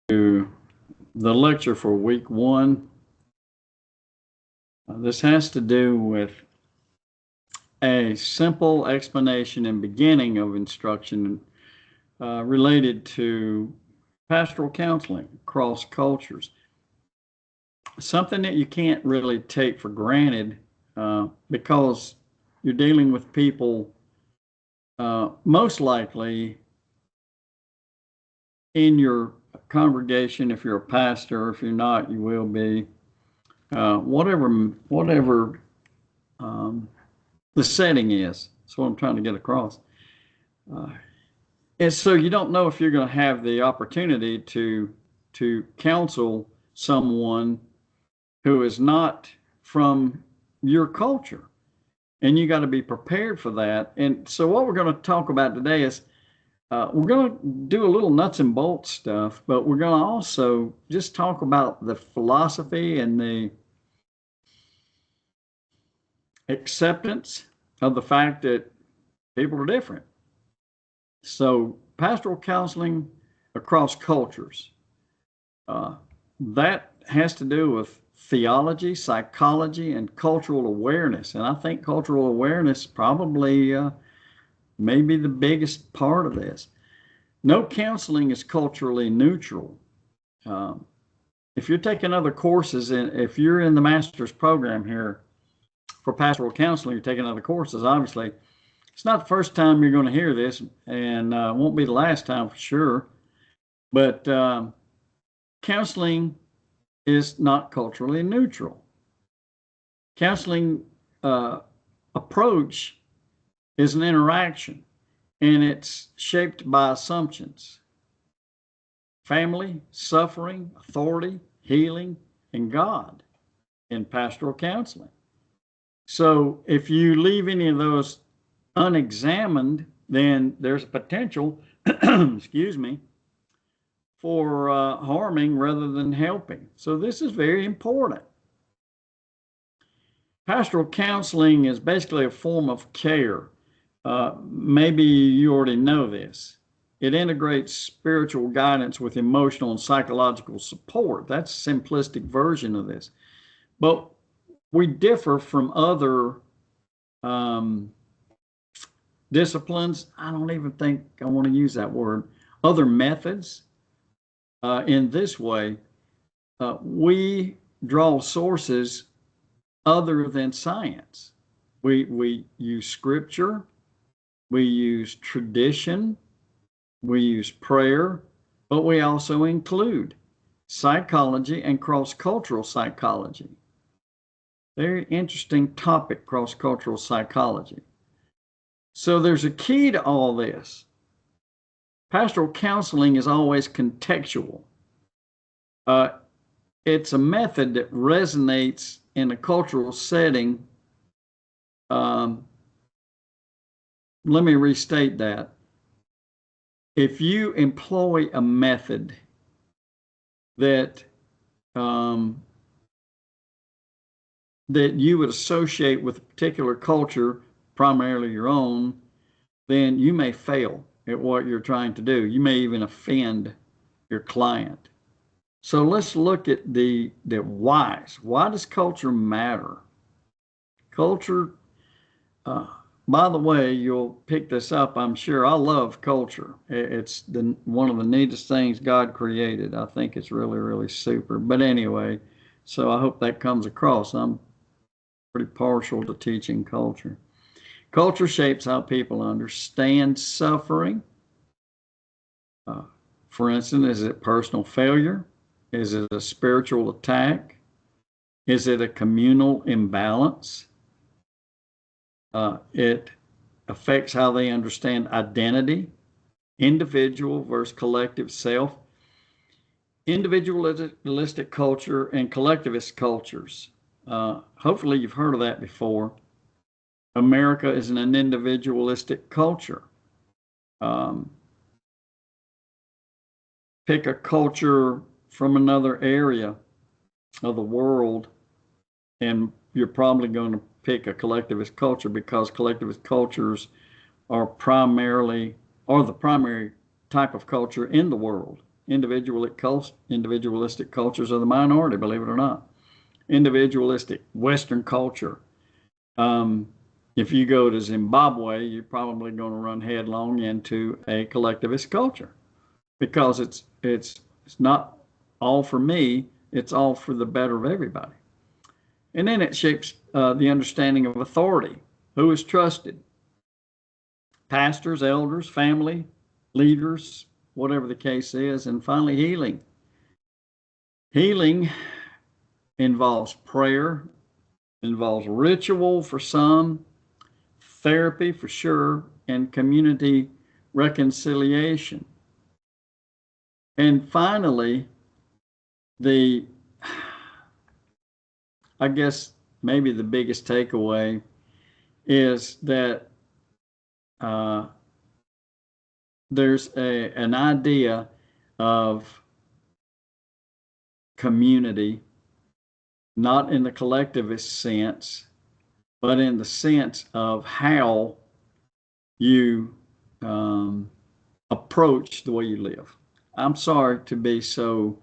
to the lecture for week one. This has to do with a simple explanation and beginning of instruction related to pastoral counseling across cultures. Something that you can't really take for granted because you're dealing with people most likely in your congregation. If you're a pastor, if you're not, you will be. Whatever the setting is. That's what I'm trying to get across. And so you don't know if you're going to have the opportunity to counsel someone who is not from your culture. And you got to be prepared for that. And so what we're going to talk about today is we're going to do a little nuts and bolts stuff, but we're going to also just talk about the philosophy and the acceptance of the fact that people are different. So pastoral counseling across cultures, that has to do with theology, psychology, and cultural awareness. And I think cultural awareness probably may be the biggest part of this. No counseling is culturally neutral. If you're taking other courses, and if you're in the master's program here for pastoral counseling, you're taking other courses, obviously, it's not the first time you're going to hear this, and won't be the last time for sure. But counseling is not culturally neutral. Counseling approach is an interaction, and it's shaped by assumptions. Family, suffering, authority, healing, and God in pastoral counseling. So if you leave any of those unexamined, then there's a potential, excuse me, for harming rather than helping. So this is very important. Pastoral counseling is basically a form of care. Maybe you already know this. It integrates spiritual guidance with emotional and psychological support. That's a simplistic version of this. But we differ from other disciplines. I don't even think I want to use that word. Other methods in this way. We draw sources other than science. We use scripture, we use tradition, we use prayer, but we also include psychology and cross-cultural psychology. Very interesting topic, cross-cultural psychology. So there's a key to all this. Pastoral counseling is always contextual. It's a method that resonates in a cultural setting. Let me restate that. If you employ a method that that you would associate with a particular culture, primarily your own, then you may fail at what you're trying to do. You may even offend your client. So let's look at the whys. Why does culture matter? Culture, by the way, you'll pick this up, I'm sure. I love culture. It's one of the neatest things God created. I think it's really, really super. But anyway, so I hope that comes across. I'm pretty partial to teaching culture. Culture shapes how people understand suffering. For instance, is it personal failure? Is it a spiritual attack? Is it a communal imbalance? It affects how they understand identity, individual versus collective self, individualistic culture, and collectivist cultures. Hopefully you've heard of that before. America is an individualistic culture. Pick a culture from another area of the world, and you're probably going to pick a collectivist culture, because collectivist cultures are the primary type of culture in the world. Individualistic cultures are the minority, believe it or not. Individualistic Western culture. If you go to Zimbabwe, you're probably going to run headlong into a collectivist culture because it's not all for me, it's all for the better of everybody. And then it shapes the understanding of authority. Who is trusted? Pastors, elders, family, leaders, whatever the case is. And finally, healing. Healing involves prayer, involves ritual for some, therapy for sure, and community reconciliation. And finally, I guess maybe the biggest takeaway is that there's an idea of community, not in the collectivist sense, but in the sense of how you approach the way you live. I'm sorry to be so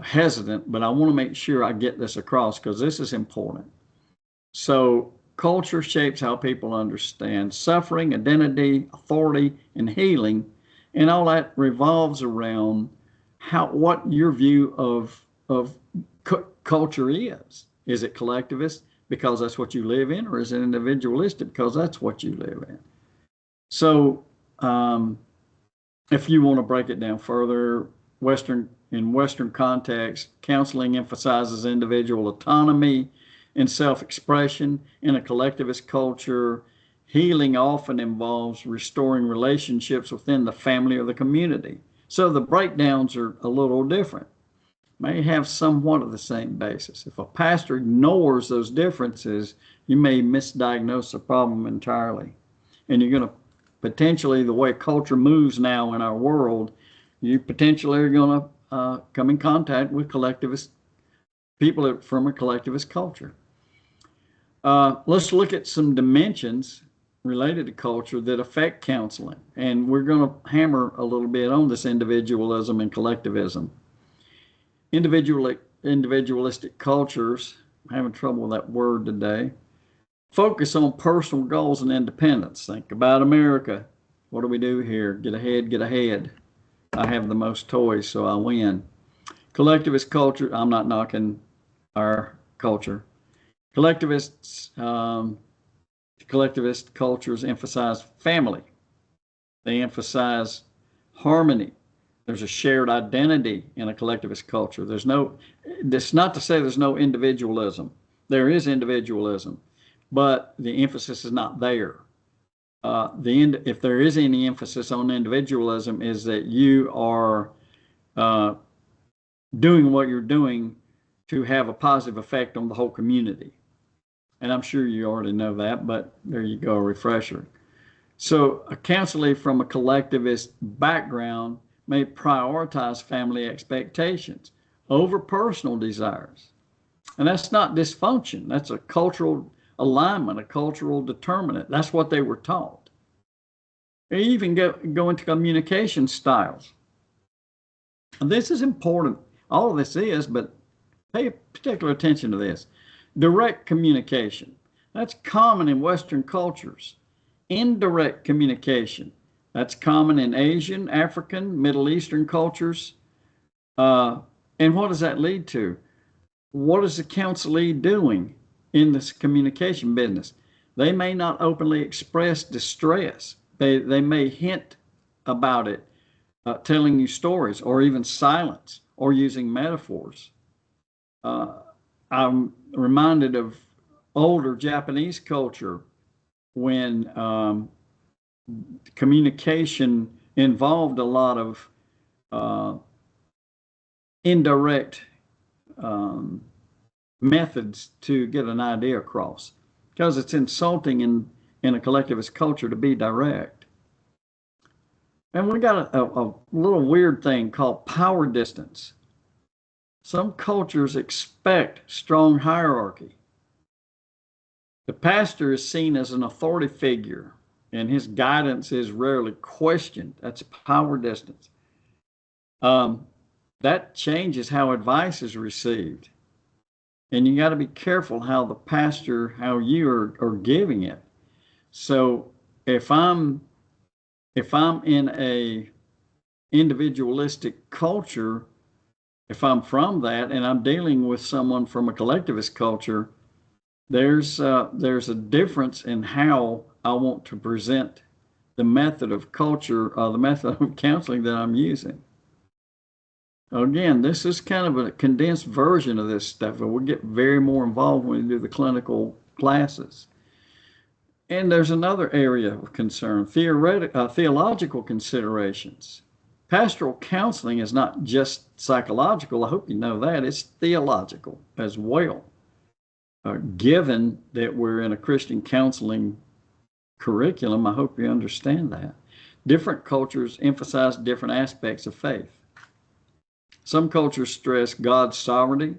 hesitant, but I want to make sure I get this across because this is important. So culture shapes how people understand suffering, identity, authority, and healing, and all that revolves around what your view of culture is. Is it collectivist because that's what you live in, or is it individualistic because that's what you live in? So if you want to break it down further, in Western context, counseling emphasizes individual autonomy and self-expression. In a collectivist culture, healing often involves restoring relationships within the family or the community. So the breakdowns are a little different, may have somewhat of the same basis. If a pastor ignores those differences, you may misdiagnose the problem entirely. And you're going to potentially, the way culture moves now in our world, you potentially are going to come in contact with collectivist people from a collectivist culture. Let's look at some dimensions related to culture that affect counseling. And we're going to hammer a little bit on this individualism and collectivism. Individualistic cultures, I'm having trouble with that word today, focus on personal goals and independence. Think about America. What do we do here? Get ahead, get ahead. I have the most toys, so I win. Collectivist culture, I'm not knocking our culture. Collectivist cultures emphasize family. They emphasize harmony. There's a shared identity in a collectivist culture. That's not to say there's no individualism. There is individualism, but the emphasis is not there. If there is any emphasis on individualism, is that you are doing what you're doing to have a positive effect on the whole community. And I'm sure you already know that, but there you go, a refresher. So a counselor from a collectivist background may prioritize family expectations over personal desires. And that's not dysfunction. That's a cultural alignment, a cultural determinant. That's what they were taught. They even go into communication styles. And this is important. All of this is, but pay particular attention to this. Direct communication. That's common in Western cultures. Indirect communication. That's common in Asian, African, Middle Eastern cultures. And what does that lead to? What is the counselee doing in this communication business? They may not openly express distress. They may hint about it, telling you stories, or even silence, or using metaphors. I'm reminded of older Japanese culture when communication involved a lot of indirect methods to get an idea across, because it's insulting in a collectivist culture to be direct. And we got a little weird thing called power distance. Some cultures expect strong hierarchy. The pastor is seen as an authority figure, and his guidance is rarely questioned. That's power distance. that changes how advice is received. And you got to be careful how the pastor, how you are giving it. So if I'm in a individualistic culture, if I'm from that and I'm dealing with someone from a collectivist culture, there's a difference in how I want to present the method of culture, the method of counseling that I'm using. Again, this is kind of a condensed version of this stuff, and we'll get very more involved when we do the clinical classes. And there's another area of concern, theological considerations. Pastoral counseling is not just psychological. I hope you know that. It's theological as well. Given that we're in a Christian counseling curriculum, I hope you understand that. Different cultures emphasize different aspects of faith. Some cultures stress God's sovereignty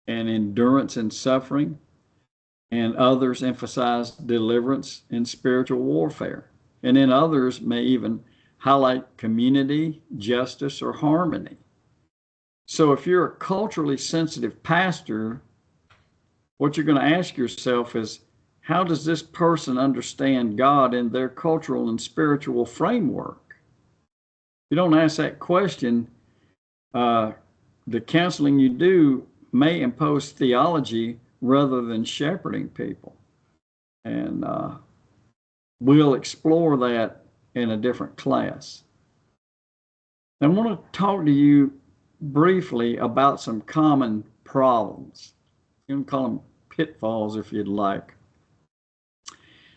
and endurance in suffering, and others emphasize deliverance and spiritual warfare. And then others may even highlight community, justice, or harmony. So if you're a culturally sensitive pastor, what you're going to ask yourself is, how does this person understand God in their cultural and spiritual framework? If you don't ask that question, the counseling you do may impose theology rather than shepherding people. And we'll explore that in a different class. I want to talk to you briefly about some common problems. You can call them pitfalls if you'd like.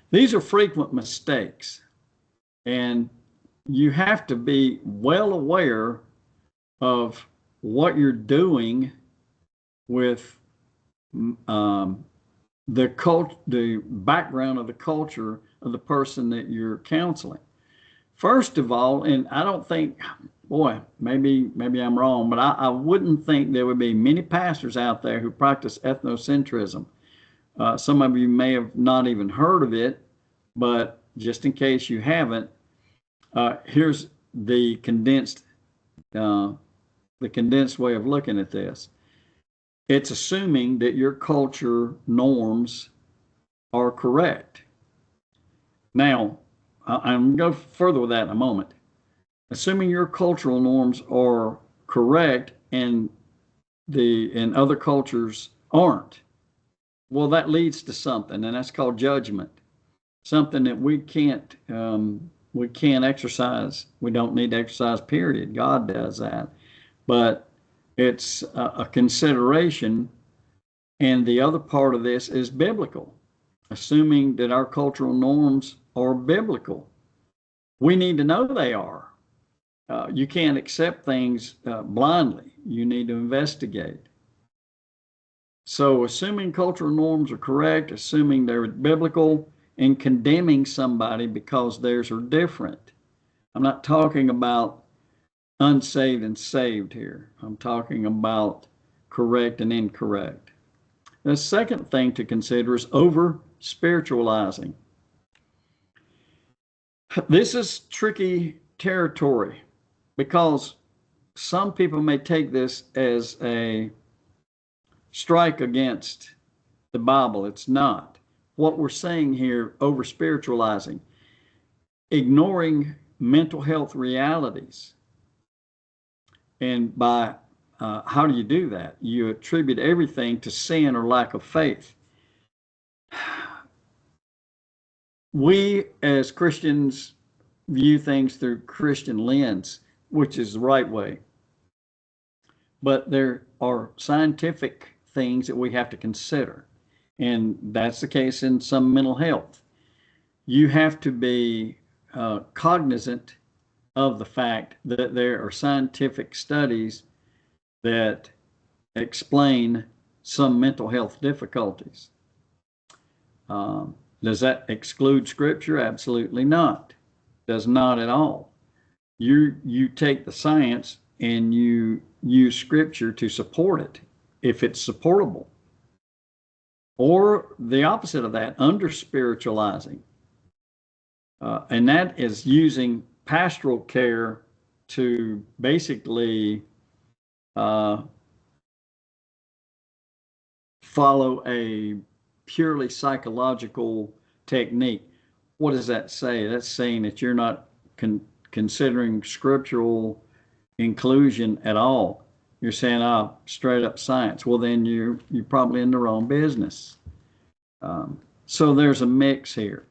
These are frequent mistakes, and you have to be well aware of what you're doing with the background of the culture of the person that you're counseling. First of all, and I don't think, boy, maybe I'm wrong, but I wouldn't think there would be many pastors out there who practice ethnocentrism. Some of you may have not even heard of it, but just in case you haven't, here's the condensed way of looking at this. It's assuming that your culture norms are correct. Now, I'm going to go further with that in a moment. Assuming your cultural norms are correct and other cultures aren't, well, that leads to something, and that's called judgment. Something that we can't exercise. We don't need to exercise, period. God does that. But it's a consideration. And the other part of this is biblical, assuming that our cultural norms are biblical. We need to know they are. You can't accept things blindly. You need to investigate. So assuming cultural norms are correct, assuming they're biblical, and condemning somebody because theirs are different. I'm not talking about unsaved and saved here. I'm talking about correct and incorrect. The second thing to consider is over-spiritualizing. This is tricky territory because some people may take this as a strike against the Bible. It's not. What we're saying here, over-spiritualizing, ignoring mental health realities. And by how do you do that? You attribute everything to sin or lack of faith. We as Christians view things through Christian lens, which is the right way. But there are scientific things that we have to consider. And that's the case in some mental health. You have to be cognizant of the fact that there are scientific studies that explain some mental health difficulties. Does that exclude Scripture? Absolutely not. Does not at all. You take the science and you use Scripture to support it, if it's supportable. Or the opposite of that, under-spiritualizing. And that is using pastoral care to basically follow a purely psychological technique. What does that say? That's saying that you're not considering scriptural inclusion at all. You're saying, straight up science. Well, then you're probably in the wrong business. So there's a mix here.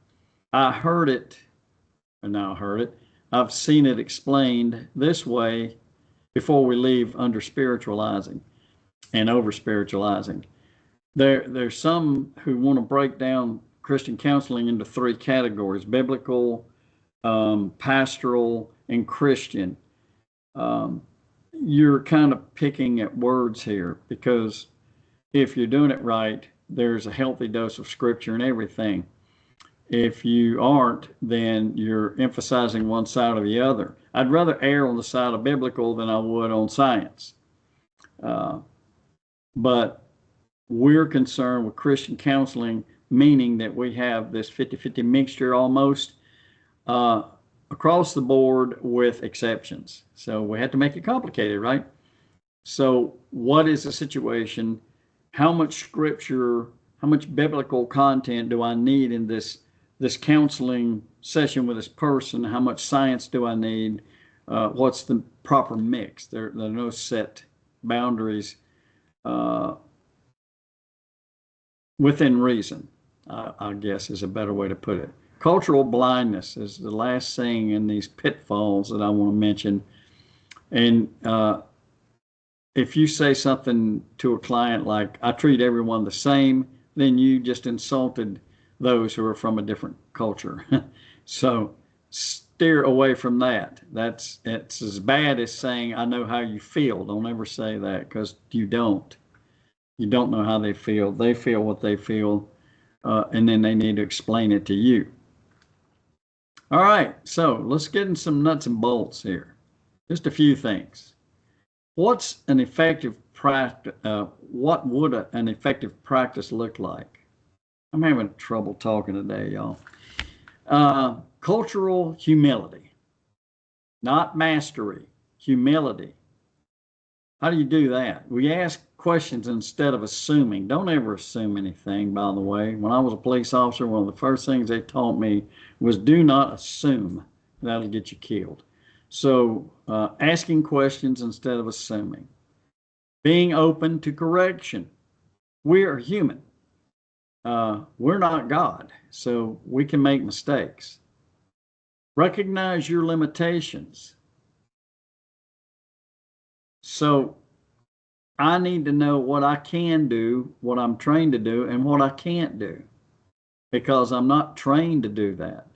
I've seen it explained this way before we leave under spiritualizing and over spiritualizing. There's some who want to break down Christian counseling into three categories: biblical, pastoral, and Christian. You're kind of picking at words here, because if you're doing it right, there's a healthy dose of scripture in everything. If you aren't, then you're emphasizing one side or the other. I'd rather err on the side of biblical than I would on science. But we're concerned with Christian counseling, meaning that we have this 50-50 mixture almost across the board with exceptions. So we had to make it complicated, right? So what is the situation? How much scripture, how much biblical content do I need in this counseling session with this person? How much science do I need? What's the proper mix? There are no set boundaries within reason, I guess is a better way to put it. Cultural blindness is the last thing in these pitfalls that I want to mention. And if you say something to a client like, I treat everyone the same, then you just insulted those who are from a different culture. So steer away from that. It's as bad as saying, I know how you feel. Don't ever say that, because you don't. You don't know how they feel. They feel what they feel, and then they need to explain it to you. All right, so let's get in some nuts and bolts here. Just a few things. What's an effective practice? What would an effective practice look like? I'm having trouble talking today, y'all. Cultural humility, not mastery, humility. How do you do that? We ask questions instead of assuming. Don't ever assume anything, by the way. When I was a police officer, one of the first things they taught me was do not assume. That'll get you killed. So asking questions instead of assuming. Being open to correction. We are human. We're not God, so we can make mistakes. Recognize your limitations. So I need to know what I can do, what I'm trained to do, and what I can't do, because I'm not trained to do that.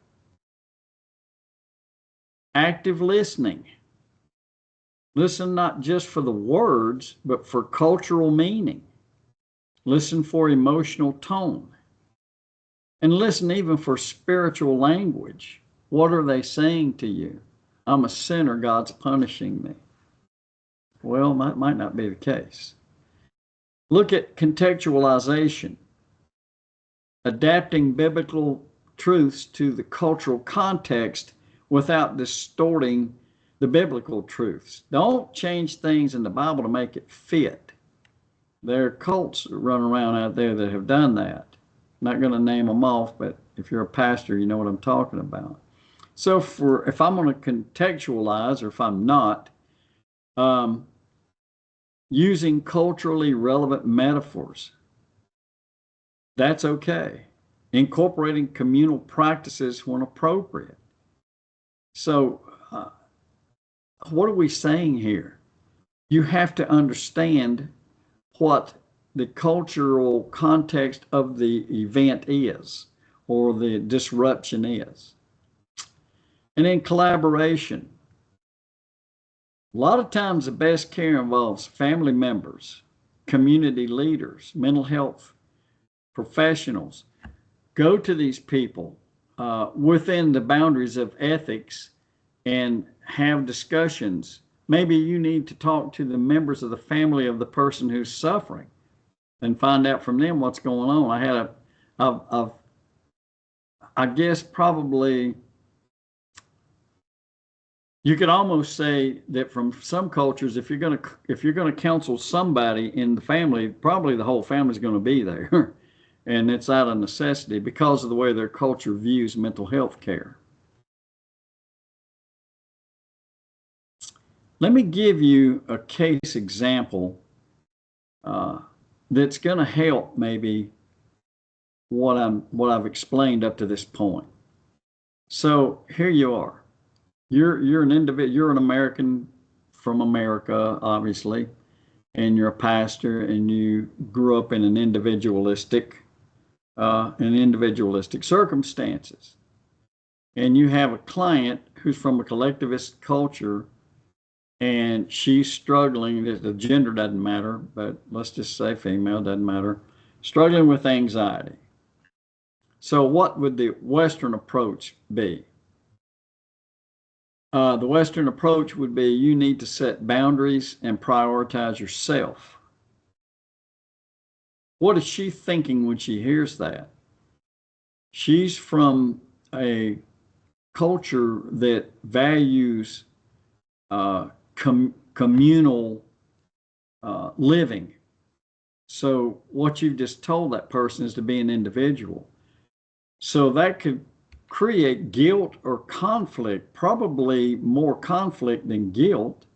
Active listening. Listen not just for the words, but for cultural meaning. Listen for emotional tone. And listen even for spiritual language. What are they saying to you? I'm a sinner, God's punishing me. Well, that might not be the case. Look at contextualization. Adapting biblical truths to the cultural context without distorting the biblical truths. Don't change things in the Bible to make it fit. There are cults running around out there that have done that. I'm not going to name them off, but if you're a pastor, you know what I'm talking about. So if I'm going to contextualize, or if I'm not, using culturally relevant metaphors, that's okay. Incorporating communal practices when appropriate. So what are we saying here? You have to understand what the cultural context of the event is, or the disruption is. And then collaboration. A lot of times the best care involves family members, community leaders, mental health professionals. Go to these people within the boundaries of ethics and have discussions. Maybe you need to talk to the members of the family of the person who's suffering and find out from them what's going on. I guess probably You could almost say that from some cultures, if you're gonna counsel somebody in the family, probably the whole family's going to be there, and it's out of necessity because of the way their culture views mental health care. Let me give you a case example uh, that's going to help maybe what I've explained up to this point. So here you are. You're an individual. You're an American from America, obviously, and you're a pastor, and you grew up in individualistic circumstances, and you have a client who's from a collectivist culture, and she's struggling. The gender doesn't matter, but let's just say female, doesn't matter. Struggling with anxiety. So, what would the Western approach be? The Western approach would be you need to set boundaries and prioritize yourself. What is she thinking when she hears that? She's from a culture that values communal living. So, what you've just told that person is to be an individual. So, that could create guilt or conflict, probably more conflict than guilt.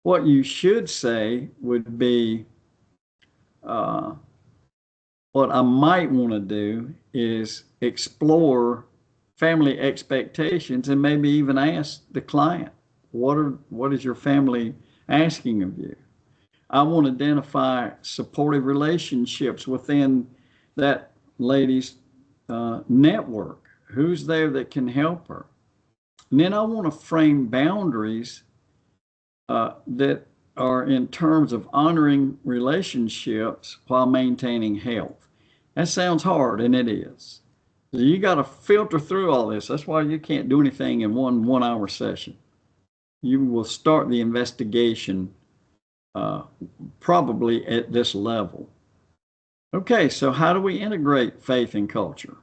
What you should say would be, uh, what I might want to do is explore family expectations and maybe even ask the client, what is your family asking of you? I want to identify supportive relationships within that lady's network. Who's there that can help her? And then I want to frame boundaries that are in terms of honoring relationships while maintaining health. That sounds hard, and it is. So you got to filter through all this. That's why you can't do anything in one hour session. You will start the investigation probably at this level. Okay, so how do we integrate faith and culture?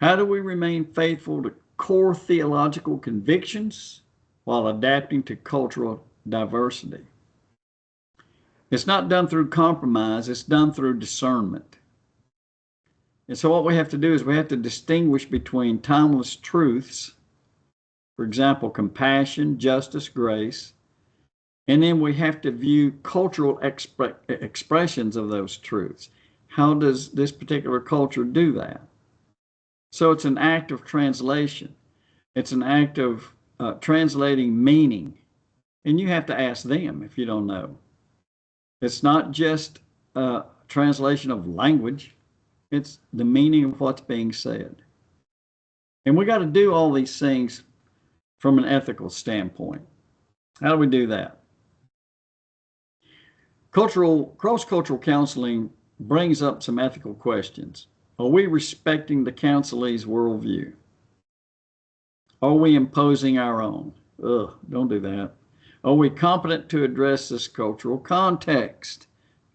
How do we remain faithful to core theological convictions while adapting to cultural diversity? It's not done through compromise, it's done through discernment. And so what we have to do is we have to distinguish between timeless truths, for example, compassion, justice, grace, and then we have to view cultural expressions of those truths. How does this particular culture do that? So it's an act of translation. It's an act of translating meaning. And you have to ask them if you don't know. It's not just a translation of language, it's the meaning of what's being said. And we got to do all these things from an ethical standpoint. How do we do that? Cross-cultural counseling brings up some ethical questions. Are we respecting the counselee's worldview? Are we imposing our own? Ugh, don't do that. Are we competent to address this cultural context?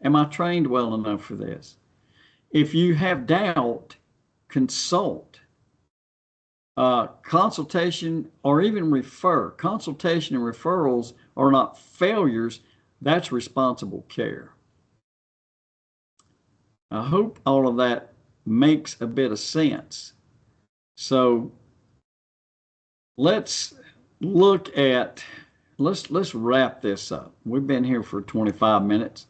Am I trained well enough for this? If you have doubt, consult. Consultation or even refer. Consultation and referrals are not failures, that's responsible care. I hope all of that makes a bit of sense. So let's wrap this up. We've been here for 25 minutes.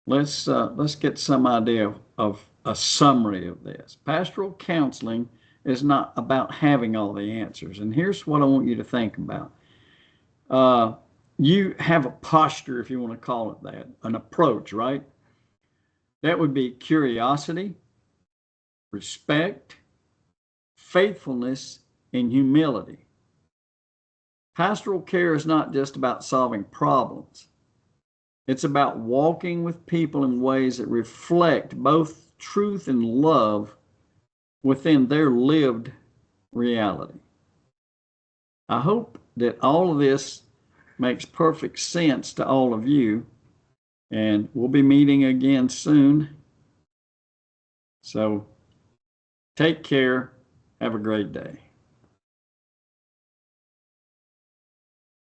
Let's get some idea of a summary of this. Pastoral counseling is not about having all the answers. And here's what I want you to think about. You have a posture, if you want to call it that, an approach, right? That would be curiosity, respect, faithfulness, and humility. Pastoral care is not just about solving problems. It's about walking with people in ways that reflect both truth and love within their lived reality. I hope that all of this makes perfect sense to all of you, and we'll be meeting again soon. So take care. Have a great day.